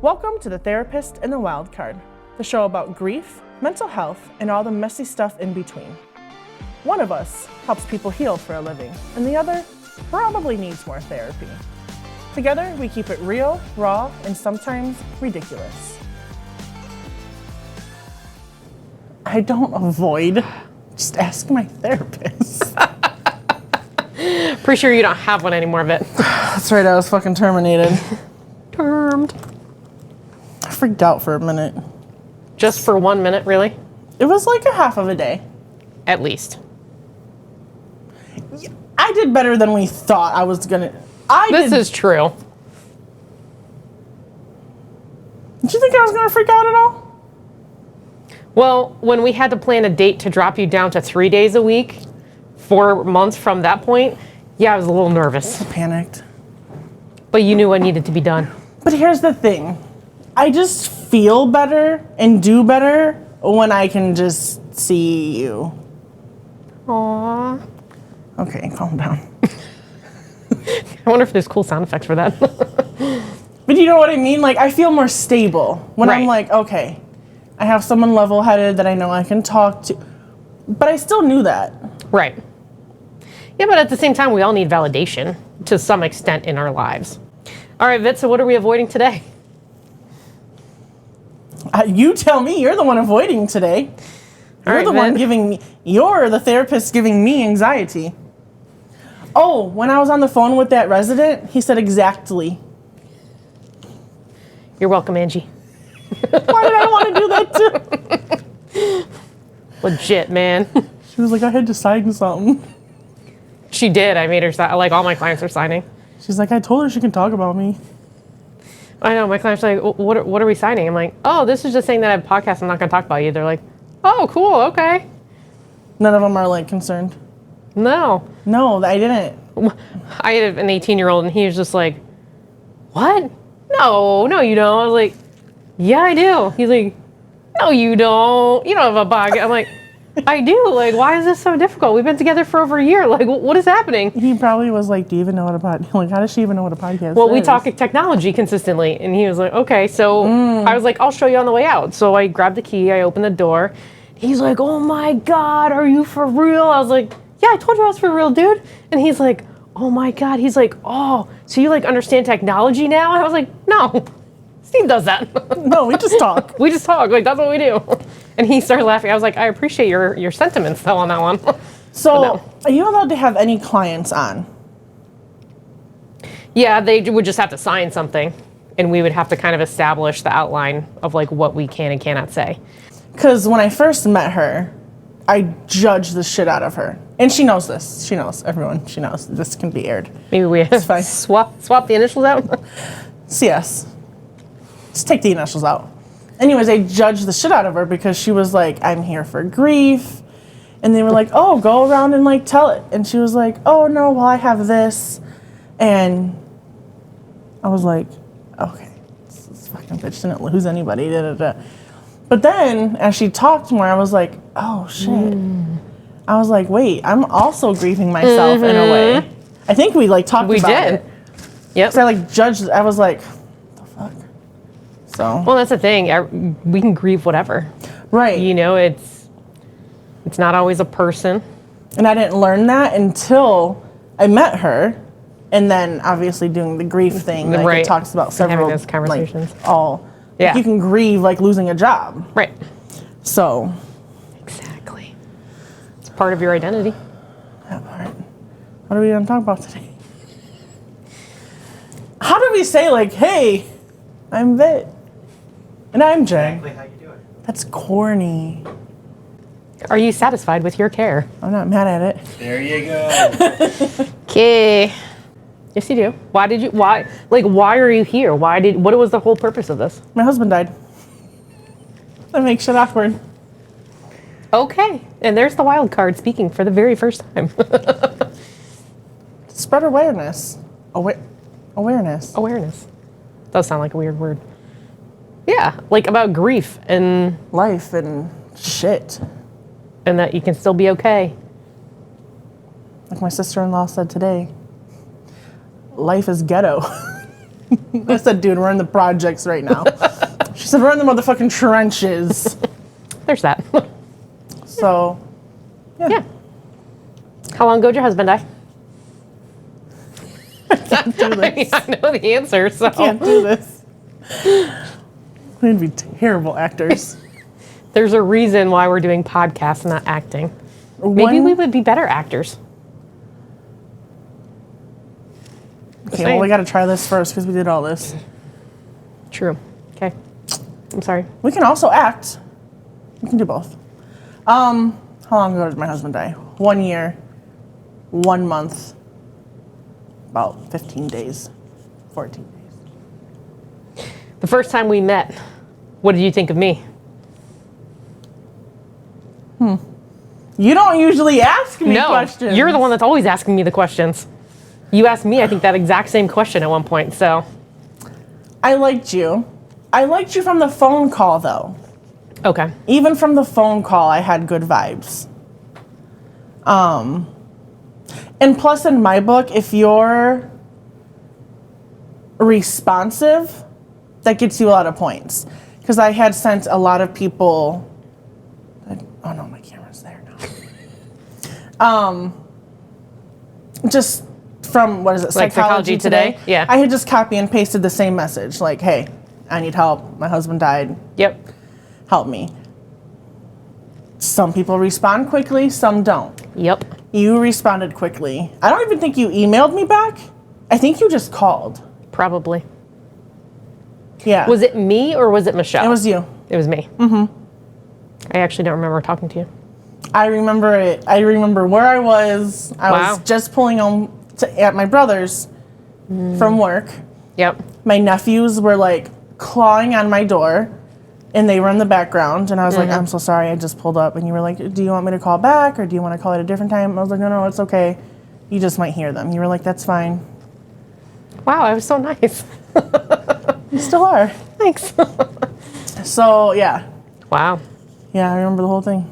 Welcome to the Therapist and the Wildcard, the show about grief, mental health, and all the messy stuff in between. One of us helps people heal for a living, and the other probably needs more therapy. Together, we keep it real, raw, and sometimes ridiculous. I don't avoid, just ask my therapist. Pretty sure you don't have one anymore, Vit. That's right, I was fucking terminated. Termed. I freaked out for a minute. Just for 1 minute, really? It was like a half of a day. At least. I did better than we thought I was gonna. This is true. Did you think I was gonna freak out at all? Well, when we had to plan a date to drop you down to 3 days a week, 4 months from that point, yeah, I was a little nervous. I panicked. But you knew what needed to be done. But here's the thing. I just feel better and do better when I can just see you. Aww. Okay, calm down. I wonder if there's cool sound effects for that. But you know what I mean? Like, I feel more stable when I'm like, okay, I have someone level-headed that I know I can talk to. But I still knew that. Right. Yeah, but at the same time, we all need validation to some extent in our lives. All right, Vit, so what are we avoiding today? You tell me. You're the one avoiding today. You're the one giving me. You're the therapist giving me anxiety. Oh, when I was on the phone with that resident, he said exactly. You're welcome, Angie. Why did I want to do that too? Legit, man. She was like, I had to sign something. She did. I made her sign. Like, all my clients are signing. She's like, I told her she can talk about me. I know. My clients are like, what are we signing? I'm like, oh, this is just saying that I have a podcast. I'm not going to talk about you. They're like, oh, cool. Okay. None of them are like concerned. No, I didn't. I had an 18-year-old and he was just like, what? No, you don't. I was like, yeah, I do. He's like, no, you don't. You don't have a podcast. I'm like, I do. Like, why is this so difficult? We've been together for over a year. Like, what is happening? He probably was like, do you even know what a podcast? Like, how does she even know what a podcast is? Well, we talk technology consistently. And he was like, okay. So I was like, I'll show you on the way out. So I grabbed the key. I opened the door. He's like, oh my God, are you for real? I was like, yeah, I told you I was for real, dude. And he's like, oh my God. He's like, oh, so you like understand technology now? I was like, no, Steve does that. No, we just talk. We just talk. Like, that's what we do. And he started laughing. I was like, I appreciate your sentiments though on that one. So, no. Are you allowed to have any clients on? Yeah, they would just have to sign something. And we would have to kind of establish the outline of like what we can and cannot say. Because when I first met her, I judged the shit out of her. And she knows this. She knows. Everyone, she knows. This can be aired. Maybe we swap the initials out? CS. Just take the initials out. Anyways, I judged the shit out of her because she was like, I'm here for grief. And they were like, oh, go around and like tell it. And she was like, oh no, well I have this. And I was like, okay, this fucking bitch didn't lose anybody. Da, da, da. But then, as she talked more, I was like, oh, shit. I was like, wait, I'm also grieving myself in a way. I think we, like, talked about it. Yep. Because I, like, judged, I was like, what the fuck? So. Well, that's the thing. We can grieve whatever. Right. You know, it's not always a person. And I didn't learn that until I met her. And then, obviously, doing the grief thing. Like, it talks about several, having those conversations. Like, all. Yeah. Like you can grieve like losing a job. Right. So. Exactly. It's part of your identity. That part. What are we going to talk about today? How do we say like, hey, I'm Vit. And I'm Jay. Exactly how you do it. That's corny. Are you satisfied with your care? I'm not mad at it. There you go. Okay. Yes, you do. Why are you here? What was the whole purpose of this? My husband died. That makes shit awkward. Okay. And there's the wild card speaking for the very first time. Spread awareness. Awareness. Awareness. Does sound like a weird word. Yeah, like about grief and life and shit. And that you can still be okay. Like my sister-in-law said today, life is ghetto. I said, dude, we're in the projects right now. She said, we're in the motherfucking trenches. There's that. So, Yeah. How long ago did your husband die? can't do this. I know the answer, so. Can't do this. We'd be terrible actors. There's a reason why we're doing podcasts and not acting. Maybe we would be better actors. Okay, well, we got to try this first because we did all this. True. Okay. I'm sorry. We can also act. We can do both. How long ago did my husband die? 1 year, 1 month, about 15 days, 14 days. The first time we met, what did you think of me? You don't usually ask me questions. You're the one that's always asking me the questions. You asked me, I think, that exact same question at one point, so. I liked you. I liked you from the phone call, though. Okay. Even from the phone call, I had good vibes. And plus, in my book, if you're responsive, that gets you a lot of points. Because I had sent a lot of people. Oh no, my camera's there now. Just from, what is it, Like Psychology Today? Yeah. I had just copy and pasted the same message, like, hey, I need help. My husband died. Yep. Help me. Some people respond quickly, some don't. Yep. You responded quickly. I don't even think you emailed me back. I think you just called. Probably. Yeah. Was it me or was it Michelle? It was you. It was me. Mm-hmm. I actually don't remember talking to you. I remember it. I remember where I was. I was just pulling home at my brother's from work. Yep. My nephews were like clawing on my door and they were in the background. And I was like, I'm so sorry. I just pulled up. And you were like, do you want me to call back or do you want to call at a different time? I was like, no, it's okay. You just might hear them. You were like, that's fine. Wow, I was so nice. You still are. Thanks. So, yeah. Wow. Yeah, I remember the whole thing.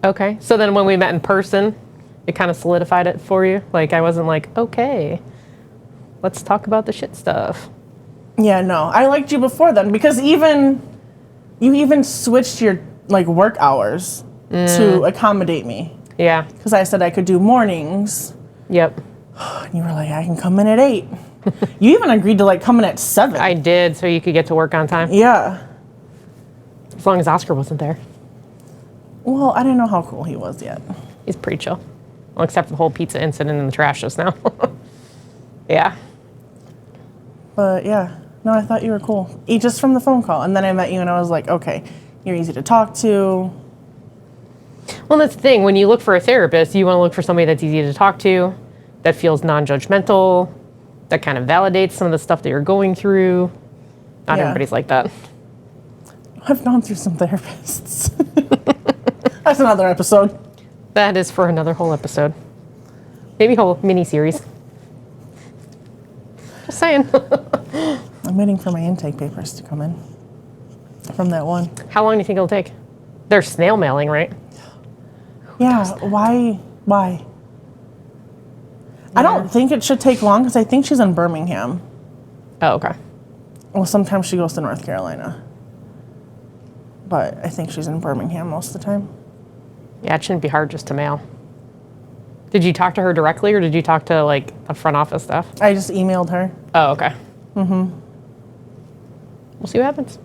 Okay. So then when we met in person, it kind of solidified it for you? Like, I wasn't like, okay, let's talk about the shit stuff. Yeah, no. I liked you before then because you even switched your like work hours to accommodate me. Yeah. Because I said I could do mornings. Yep. And you were like, I can come in at 8. You even agreed to like come in at 7. I did, so you could get to work on time. Yeah. As long as Oscar wasn't there. Well, I didn't know how cool he was yet. He's pretty chill. Well, except for the whole pizza incident in the trash just now. Yeah. But yeah, no, I thought you were cool. Just from the phone call. And then I met you and I was like, okay, you're easy to talk to. Well, that's the thing. When you look for a therapist, you want to look for somebody that's easy to talk to, that feels non-judgmental, that kind of validates some of the stuff that you're going through. Not everybody's like that. I've gone through some therapists. That's another episode. That is for another whole episode. Maybe a whole mini-series. Just saying. I'm waiting for my intake papers to come in from that one. How long do you think it'll take? They're snail mailing, right? Yeah, why? I don't think it should take long because I think she's in Birmingham. Oh, okay. Well, sometimes she goes to North Carolina. But I think she's in Birmingham most of the time. Yeah, it shouldn't be hard just to mail. Did you talk to her directly or did you talk to like the front office stuff? I just emailed her. Oh, okay. Mm-hmm. We'll see what happens.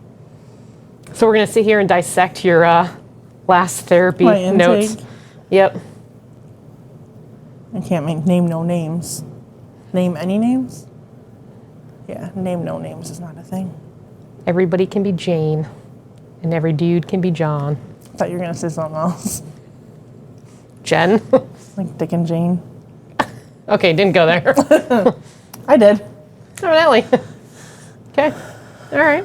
So we're going to sit here and dissect your last therapy My intake. notes. Yep. I can't name no names. Name any names? Yeah, name no names is not a thing. Everybody can be Jane, and every dude can be John. I thought you were going to say something else. Jen? Like Dick and Jane. Okay, didn't go there. I did. Evidently. Okay. All right.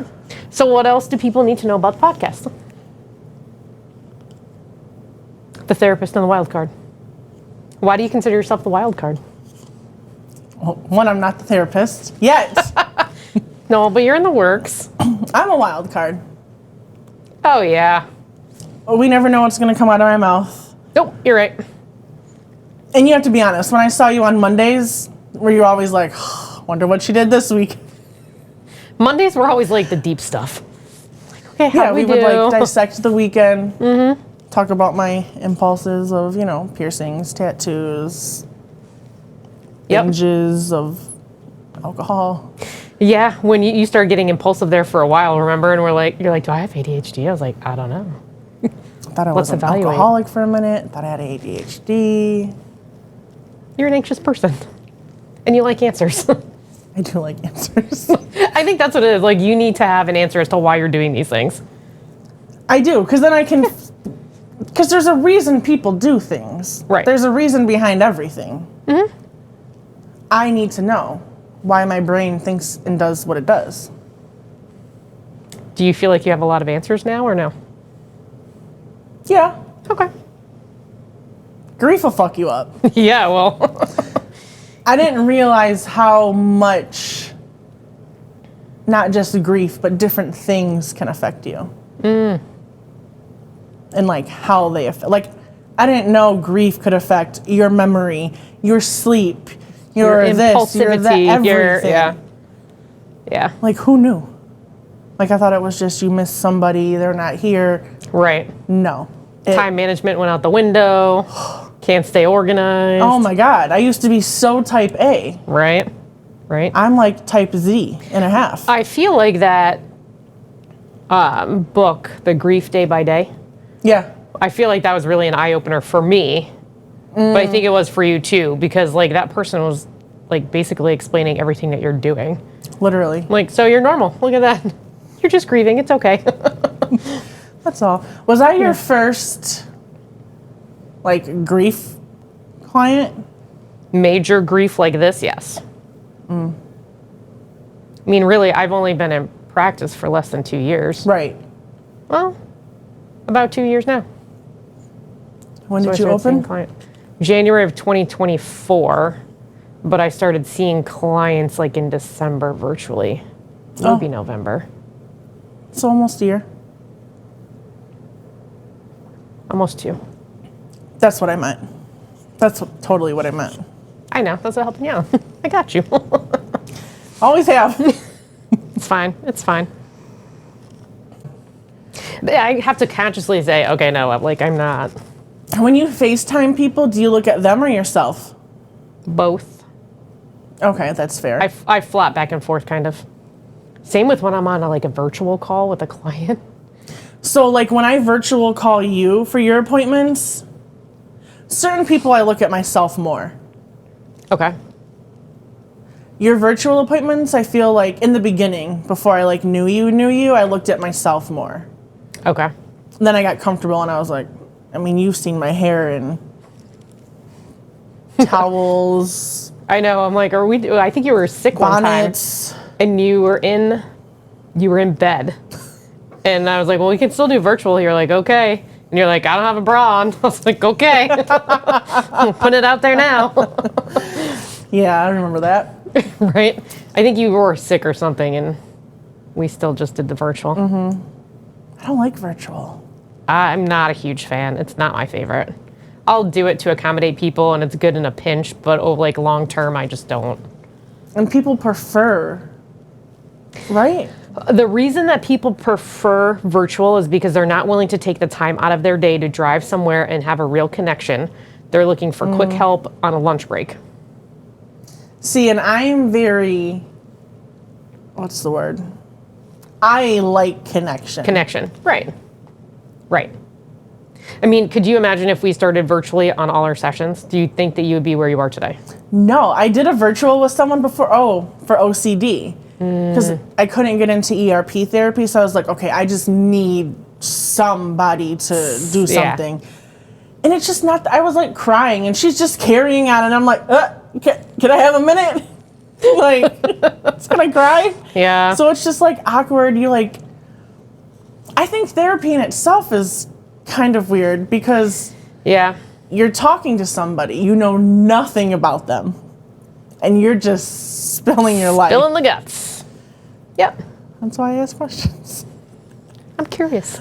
So what else do people need to know about the podcast? The Therapist and the Wildcard. Why do you consider yourself the wild card? Well, one, I'm not the therapist yet. No, but you're in the works. I'm a wild card. Oh, yeah. We never know what's going to come out of my mouth. Nope, you're right. And you have to be honest. When I saw you on Mondays, were you always like, wonder what she did this week? Mondays were always like the deep stuff. Like, okay, how Yeah, do we we would do? like dissect the weekend. Talk about my impulses of, piercings, tattoos, Yep. binges of alcohol. Yeah, when you start getting impulsive there for a while, remember? And you're like, do I have ADHD? I was like, I don't know. Thought I was an evaluate. alcoholic for a minute. Thought I had ADHD. You're an anxious person. And you like answers. I do like answers. I think that's what it is. Like, you need to have an answer as to why you're doing these things. I do, because then I can... Because there's a reason people do things. Right. There's a reason behind everything. I need to know why my brain thinks and does what it does. Do you feel like you have a lot of answers now or no? Yeah. Okay. Grief will fuck you up. Yeah, well. I didn't realize how much, not just grief, but different things can affect you. And like how they affect, like, I didn't know grief could affect your memory, your sleep, your this, your that, everything. Yeah. Like, who knew? Like, I thought it was just you miss somebody, they're not here. Right. No. Time management went out the window. Can't stay organized. Oh my God. I used to be so type A. Right. I'm like type Z and a half. I feel like that book, The Grief Day by Day, Yeah. I feel like that was really an eye-opener for me. But I think it was for you too, because like that person was like basically explaining everything that you're doing. Literally. Like, so you're normal. Look at that. You're just grieving. It's okay. That's all. Was I your first, like, grief client? Major grief like this, yes. I mean, really, I've only been in practice for less than 2 years. Right. Well, about 2 years now. When So did I you started seeing open? client- January of 2024, but I started seeing clients like in December virtually. Maybe November. So almost a year. Almost 2. That's what I meant. That's totally what I meant. I know. That's what helping you out. I got you. Always have. It's fine. It's fine. But I have to consciously say, okay, no, like I'm not. When you FaceTime people, do you look at them or yourself? Both. Okay, that's fair. I flop back and forth kind of. Same with when I'm on a virtual call with a client. So, like, when I virtual call you for your appointments, certain people I look at myself more. Okay. Your virtual appointments, I feel like in the beginning, before I like knew you, I looked at myself more. Okay. And then I got comfortable and I was like, I mean, you've seen my hair and towels, I know. I'm like, I think you were sick one time. bonnets. And you were in bed. And I was like, well, we can still do virtual. You're like, okay. And you're like, I don't have a bra on. I was like, okay. I'll put it out there now. Yeah, I remember that. Right? I think you were sick or something, and we still just did the virtual. I don't like virtual. I'm not a huge fan. It's not my favorite. I'll do it to accommodate people, and it's good in a pinch, but like long term, I just don't. And people prefer, right? The reason that people prefer virtual is because they're not willing to take the time out of their day to drive somewhere and have a real connection. They're looking for quick help on a lunch break. See, and I'm very, what's the word? I like connection. Connection. Right. I mean, could you imagine if we started virtually on all our sessions? Do you think that you would be where you are today? No, I did a virtual with someone before, for OCD. Because I couldn't get into ERP therapy, so I was like, okay, I just need somebody to do something. And it's just not, I was like crying, and she's just carrying on, and I'm like, can I have a minute? Like, it's gonna cry? Yeah. So it's just like awkward. I think therapy in itself is kind of weird because you're talking to somebody, you know nothing about them, and you're just spilling your life. Spilling the guts. Yep. That's why I ask questions. I'm curious.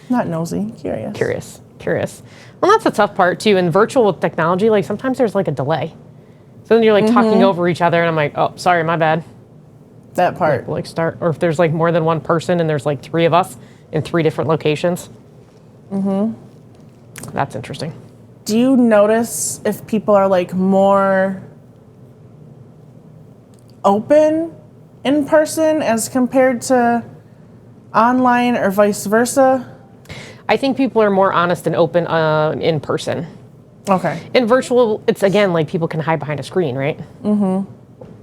Not nosy, curious. Curious. Well, that's the tough part too. In virtual with technology, like sometimes there's like a delay. So then you're like talking over each other, and I'm like, oh, sorry, my bad. That part. Like start, or if there's like more than one person and there's like 3 of us in 3 different locations. That's interesting. Do you notice if people are like more open in person as compared to online or vice versa? I think people are more honest and open in person. Okay. In virtual, it's again like people can hide behind a screen, right?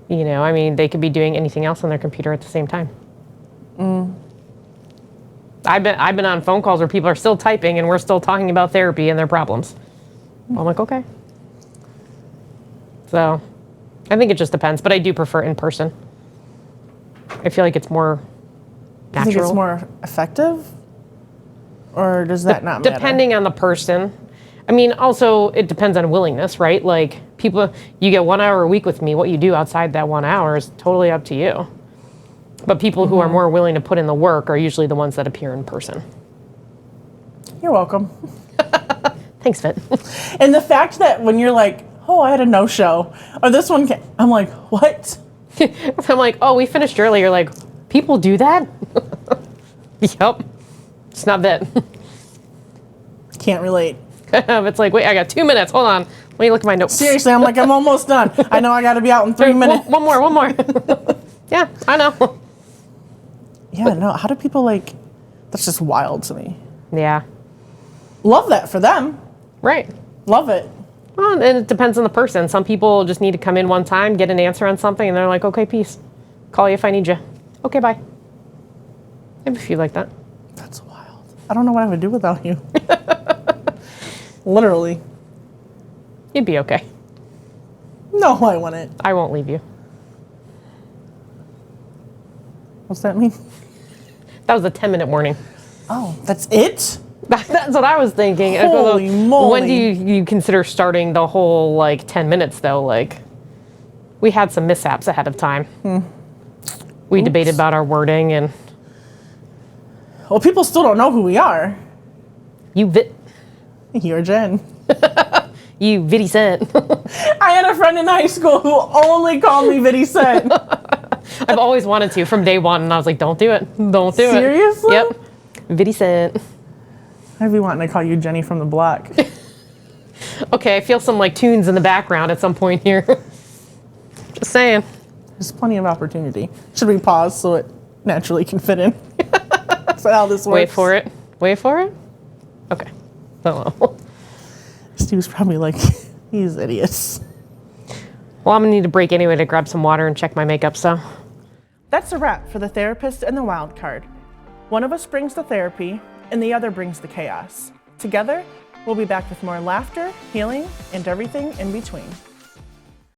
You know, I mean, they could be doing anything else on their computer at the same time. I've been on phone calls where people are still typing and we're still talking about therapy and their problems. I'm like, okay. So, I think it just depends, but I do prefer in person. I feel like it's more Do you natural. think it's more effective? Or does that not matter? Depending on the person. I mean, also, it depends on willingness, right? Like, people, you get 1 hour a week with me. What you do outside that 1 hour is totally up to you. But people who are more willing to put in the work are usually the ones that appear in person. You're welcome. Thanks, Fit. And the fact that when you're like, oh, I had a no-show, or this one, I'm like, what? I'm like, oh, we finished early. You're like, people do that? Yep. It's not that. Can't relate. It's like, wait, I got 2 minutes. Hold on. Let me look at my notes. Seriously, I'm like, I'm almost done. I know I got to be out in 3 minutes. One more. Yeah, I know. Yeah, no, how do people like, that's just wild to me. Yeah. Love that for them. Right. Love it. Well, and it depends on the person. Some people just need to come in one time, get an answer on something, and they're like, okay, peace. Call you if I need you. Okay, bye. I have a few like that. That's wild. I don't know what I would do without you. Literally. You'd be okay. No, I wouldn't. I won't leave you. What's that mean? That was a 10-minute warning. Oh, that's it? That's what I was thinking. Holy moly. When do you consider starting the whole, like, 10 minutes, though? Like, we had some mishaps ahead of time. We debated about our wording, and... Well, people still don't know who we are. You're Jen. You Vitty Cent. I had a friend in high school who only called me Vitty Cent. I've always wanted to from day one, and I was like, don't do it. Don't do it. Seriously? Yep. Vitty Cent. I'd be wanting to call you Jenny from the block. Okay, I feel some, like, tunes in the background at some point here. Just saying. There's plenty of opportunity. Should we pause so it naturally can fit in? That's how this works. Wait for it. Okay. Oh. Steve's probably like, these idiots. Well, I'm gonna need a break anyway to grab some water and check my makeup, so. That's a wrap for the Therapist and the Wildcard. One of us brings the therapy, and the other brings the chaos. Together, we'll be back with more laughter, healing, and everything in between.